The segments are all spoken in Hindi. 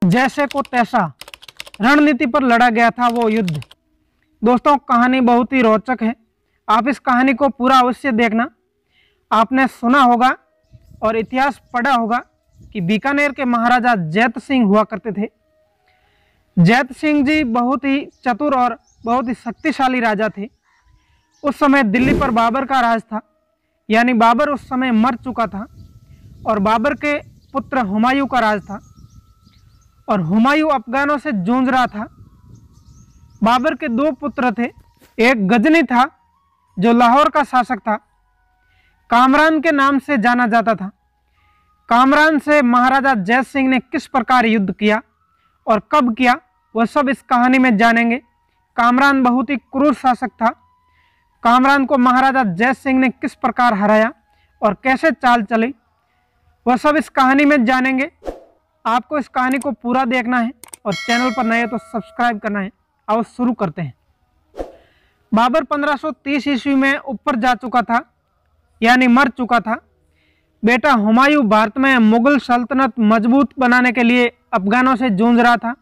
जैसे को तैसा रणनीति पर लड़ा गया था वो युद्ध। दोस्तों, कहानी बहुत ही रोचक है। आप इस कहानी को पूरा अवश्य देखना। आपने सुना होगा और इतिहास पढ़ा होगा कि बीकानेर के महाराजा जैत सिंह हुआ करते थे। जैत सिंह जी बहुत ही चतुर और बहुत ही शक्तिशाली राजा थे। उस समय दिल्ली पर बाबर का राज था, यानी बाबर उस समय मर चुका था और बाबर के पुत्र हुमायूं का राज था और हुमायूं अफगानों से जूझ रहा था। बाबर के दो पुत्र थे, एक गजनी था जो लाहौर का शासक था, कामरान के नाम से जाना जाता था। कामरान से महाराजा जैत सिंह ने किस प्रकार युद्ध किया और कब किया, वह सब इस कहानी में जानेंगे। कामरान बहुत ही क्रूर शासक था। कामरान को महाराजा जैत सिंह ने किस प्रकार हराया और कैसे चाल चली, वह सब इस कहानी में जानेंगे। आपको इस कहानी को पूरा देखना है और चैनल पर नए तो सब्सक्राइब करना है। आओ शुरू करते हैं। बाबर 1530 ईस्वी में ऊपर जा चुका था, यानी मर चुका था। बेटा हुमायूं भारत में मुगल सल्तनत मजबूत बनाने के लिए अफगानों से जूझ रहा था।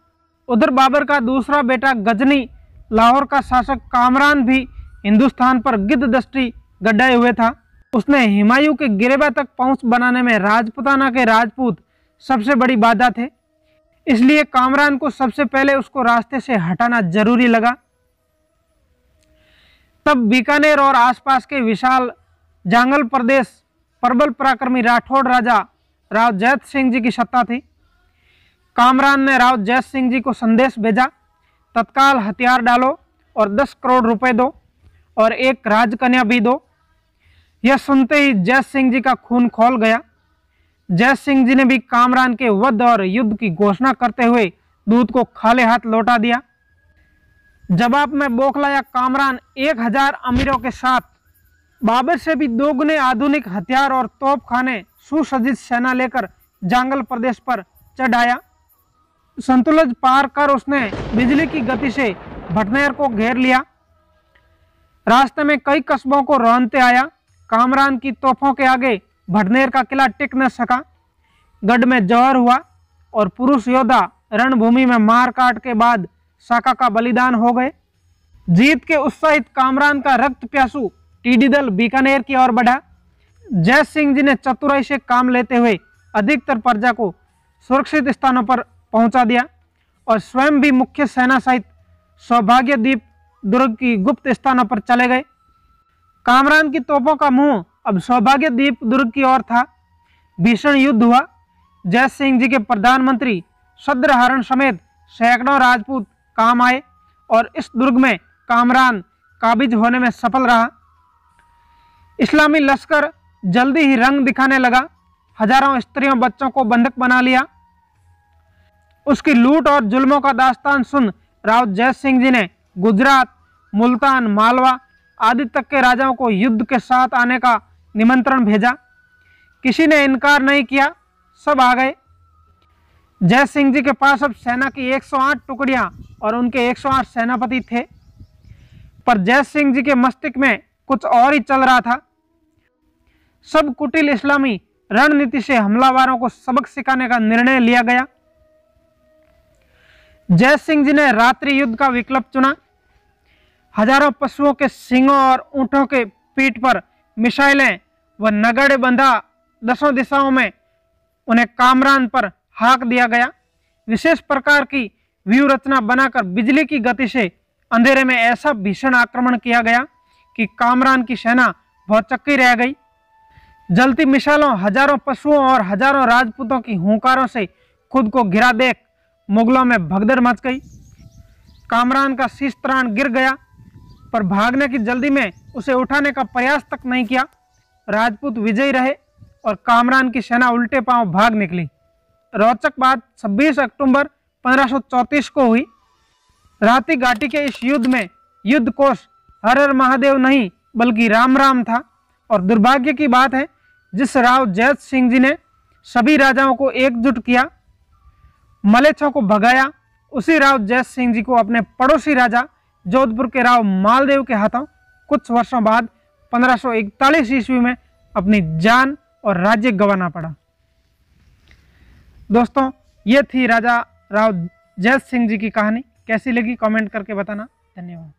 उधर बाबर का दूसरा बेटा गजनी लाहौर का शासक कामरान भी हिंदुस्तान पर गिद्ध दृष्टि गड्ढाए हुए था। उसने हुमायूं के गिरेबा तक पहुंच बनाने में राजपुताना के राजपूत सबसे बड़ी बाधा थे, इसलिए कामरान को सबसे पहले उसको रास्ते से हटाना जरूरी लगा। तब बीकानेर और आसपास के विशाल जांगल प्रदेश प्रबल पराक्रमी राठौड़ राजा राव जैत सिंह जी की सत्ता थी। कामरान ने राव जैत सिंह जी को संदेश भेजा, तत्काल हथियार डालो और 10 करोड़ रुपए दो और एक राजकन्या भी दो। यह सुनते ही जैत सिंह जी का खून खौल गया। जैत सिंह जी ने भी कामरान के वध और युद्ध की घोषणा करते हुए दूत को खाली हाथ लौटा दिया। जवाब में बौखलाया कामरान 1000 अमीरों के साथ बाबर से भी दोगुने आधुनिक हथियार और तोपखाने सुसज्जित सेना लेकर जांगल प्रदेश पर चढ़ आया। संतुलन पार कर उसने बिजली की गति से भटनेर को घेर लिया। रास्ते में कई कस्बों को रौंदते आया। कामरान की तोपों के आगे भटनेर का किला टिक न सका। गढ़ में जौहर हुआ और पुरुष योद्धा रणभूमि में मार काट के बाद साका का बलिदान हो गए। जीत के उत्साहित कामरान का रक्त प्यासू टीडी दल बीकानेर की ओर बढ़ा। जैत सिंह जी ने चतुराई से काम लेते हुए अधिकतर प्रजा को सुरक्षित स्थानों पर पहुंचा दिया और स्वयं भी मुख्य सेना सहित सौभाग्य द्वीप दुर्ग की गुप्त स्थानों पर चले गए। कामरान की तोपों का मुंह अब सौभाग्य द्वीप दुर्ग की ओर था। भीषण युद्ध हुआ। जैत सिंह जी के प्रधानमंत्री सद्रहरण समेत सैकड़ों राजपूत काम आए और इस दुर्ग में कामरान काबिज होने में सफल रहा। इस्लामी लश्कर जल्दी ही रंग दिखाने लगा। हजारों स्त्रियों बच्चों को बंधक बना लिया। उसकी लूट और जुल्मों का दास्तान सुन राव जैत सिंह जी ने गुजरात, मुल्तान, मालवा आदि तक के राजाओं को युद्ध के साथ आने का निमंत्रण भेजा। किसी ने इनकार नहीं किया, सब आ गए। जैत सिंह जी के पास अब सेना की 108 टुकड़ियां और उनके 108 सेनापति थे, पर जैत सिंह जी के मस्तिष्क में कुछ और ही चल रहा था। सब कुटिल इस्लामी रणनीति से हमलावरों को सबक सिखाने का निर्णय लिया गया। जैत सिंह जी ने रात्रि युद्ध का विकल्प चुना। हजारों पशुओं के सींगों और ऊंटों के पीठ पर मिसाइलें व नगाड़े बंधा दसों दिशाओं में उन्हें कामरान पर हाक दिया गया। विशेष प्रकार की व्यूह रचना बनाकर बिजली की गति से अंधेरे में ऐसा भीषण आक्रमण किया गया कि कामरान की सेना भौचक्की रह गई। जलती मिसाइलों, हजारों पशुओं और हजारों राजपूतों की हुंकारों से खुद को घिरा देख मुगलों में भगदड़ मच गई। कामरान का शीश त्राण गिर गया, पर भागने की जल्दी में उसे उठाने का प्रयास तक नहीं किया। राजपूत विजयी रहे और कामरान की सेना उल्टे पांव भाग निकली। रोचक बात 26 अक्टूबर 1534 को हुई। राती घाटी के इस युद्ध में युद्ध कोष हर हर महादेव नहीं बल्कि राम राम था। और दुर्भाग्य की बात है, जिस राव जैत सिंह जी ने सभी राजाओं को एकजुट किया, मलेच्छों को भगाया, उसी राव जैत सिंह जी को अपने पड़ोसी राजा जोधपुर के राव मालदेव के हाथों कुछ वर्षों बाद 1541 ईस्वी में अपनी जान और राज्य गंवाना पड़ा। दोस्तों, ये थी राजा राव जैत सिंह जी की कहानी कैसी लगी कमेंट करके बताना। धन्यवाद।